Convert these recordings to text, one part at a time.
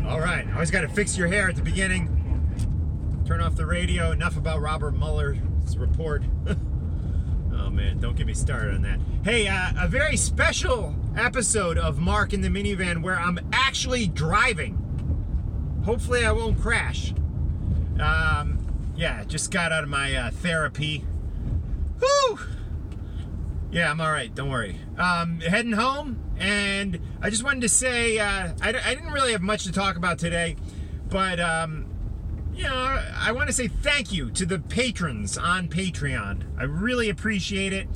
All right, always got to fix your hair at the beginning. Turn off the radio. Enough about Robert Mueller's report. Oh man, don't get me started on that. Hey, a very special episode of Mark in the Minivan where I'm actually driving. Hopefully I won't crash. Yeah, just got out of my therapy. Whew! Yeah, I'm all right. Don't worry. Heading home, and I just wanted to say I didn't really have much to talk about today, but you know, I want to say thank you to the patrons on Patreon. I really appreciate it.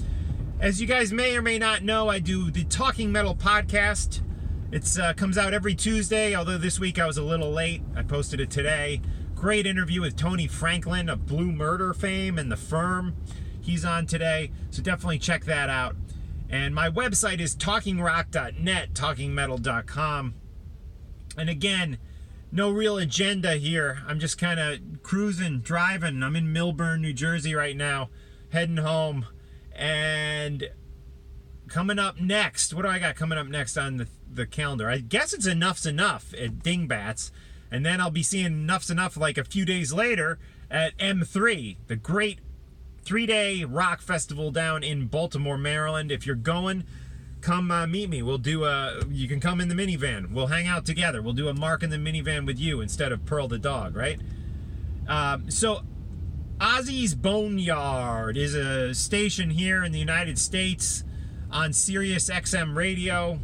As you guys may or may not know, I do the Talking Metal podcast. It comes out every Tuesday, although this week I was a little late. I posted it today. Great interview with Tony Franklin of Blue Murder fame and The Firm. He's on today, so definitely check that out. And my website is talkingrock.net, talkingmetal.com. And again, no real agenda here. I'm just kind of cruising, driving. I'm in Millburn, New Jersey right now, heading home. And coming up next, what do I got coming up next on the calendar? I guess it's Enuff Z Nuff at Dingbats. And then I'll be seeing Enuff Z Nuff like a few days later at M3, the great 3-day rock festival down in Baltimore, Maryland. If you're going, come meet me. We'll do you can come in the minivan. We'll hang out together. We'll do a Mark in the Minivan with you instead of Pearl the dog, right? So Ozzy's Boneyard is a station here in the United States on SiriusXM radio,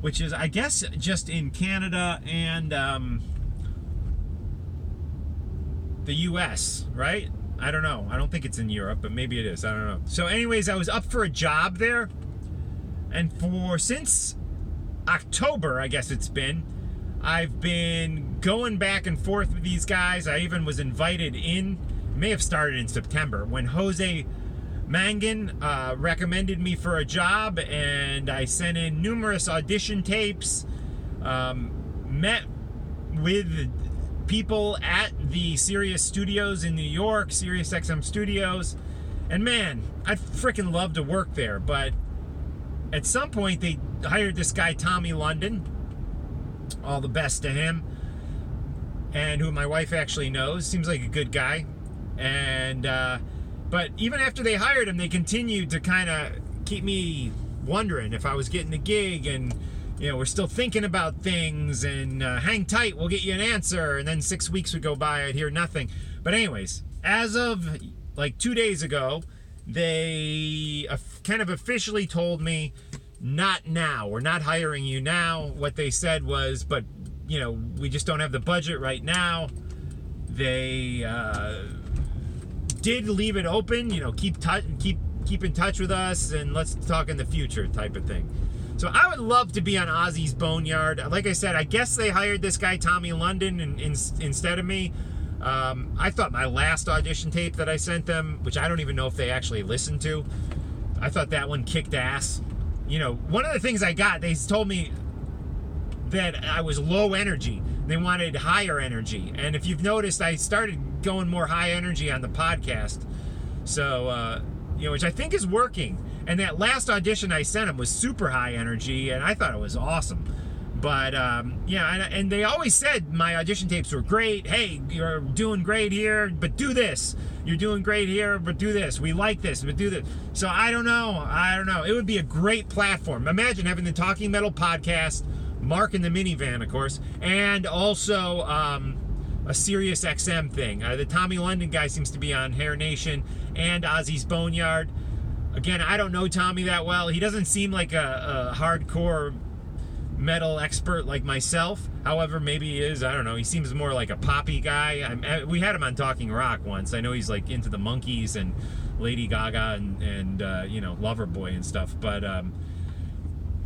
which is, I guess, just in Canada and the US, right? I don't know. I don't think it's in Europe, but maybe it is. I don't know. So anyways, I was up for a job there. And since October, I guess it's been, I've been going back and forth with these guys. I even was invited in, it may have started in September, when Jose Mangan recommended me for a job, and I sent in numerous audition tapes, met with people at the Sirius studios in New York, SiriusXM studios, and man, I'd freaking love to work there, but at some point they hired this guy Tommy London, all the best to him, and who my wife actually knows, seems like a good guy, and but even after they hired him, they continued to kind of keep me wondering if I was getting the gig, and you know, we're still thinking about things, and hang tight, we'll get you an answer. And then 6 weeks would go by, I'd hear nothing. But anyways, as of like 2 days ago, they kind of officially told me, not now, we're not hiring you now. What they said was, but you know, we just don't have the budget right now. They did leave it open, you know, keep in touch with us, and let's talk in the future type of thing. So I would love to be on Ozzy's Boneyard. Like I said, I guess they hired this guy Tommy London instead of me. I thought my last audition tape that I sent them, which I don't even know if they actually listened to, I thought that one kicked ass. You know, one of the things I got, they told me that I was low energy. They wanted higher energy. And if you've noticed, I started going more high energy on the podcast. So, you know, which I think is working. And that last audition I sent him was super high energy, and I thought it was awesome. But, yeah, and they always said my audition tapes were great. Hey, you're doing great here, but do this. You're doing great here, but do this. We like this, but do this. So I don't know. It would be a great platform. Imagine having the Talking Metal podcast, Mark in the Minivan, of course, and also a Sirius XM thing. The Tommy London guy seems to be on Hair Nation and Ozzy's Boneyard. Again, I don't know Tommy that well. He doesn't seem like a hardcore metal expert like myself. However, maybe he is. I don't know. He seems more like a poppy guy. We had him on Talking Rock once. I know he's like into the Monkees and Lady Gaga and you know, Loverboy and stuff. But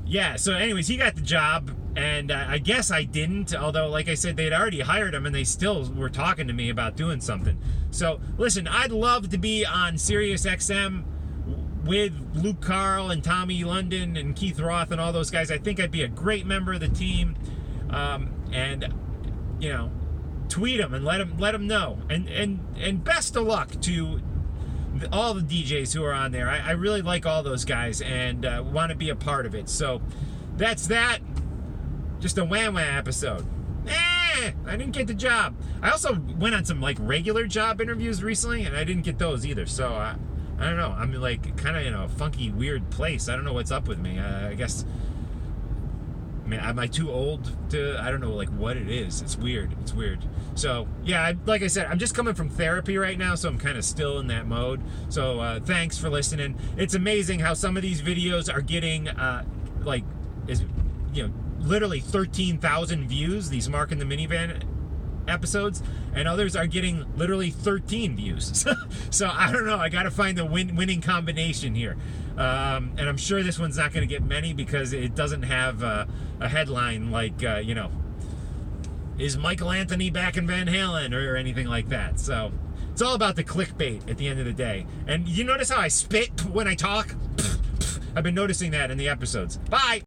yeah, so anyways, he got the job, and I guess I didn't, although like I said, they'd already hired him and they still were talking to me about doing something. So listen, I'd love to be on SiriusXM with Luke Carl and Tommy London and Keith Roth and all those guys. I think I'd be a great member of the team. And you know, tweet them and let them know. And best of luck to all the DJs who are on there. I really like all those guys and want to be a part of it. So that's that. Just a wham-wham episode. I didn't get the job. I also went on some like regular job interviews recently, and I didn't get those either. So I don't know. I'm like kind of in a funky, weird place. I don't know what's up with me. I guess. I mean, am I too old to? I don't know, like what it is. It's weird. It's weird. So yeah, like I said, I'm just coming from therapy right now, so I'm kind of still in that mode. So thanks for listening. It's amazing how some of these videos are getting literally 13,000 views. These Mark in the Minivan episodes, and others are getting literally 13 views. So I don't know. I got to find the winning combination here. And I'm sure this one's not going to get many because it doesn't have a headline like, is Michael Anthony back in Van Halen or anything like that. So it's all about the clickbait at the end of the day. And you notice how I spit when I talk? I've been noticing that in the episodes. Bye!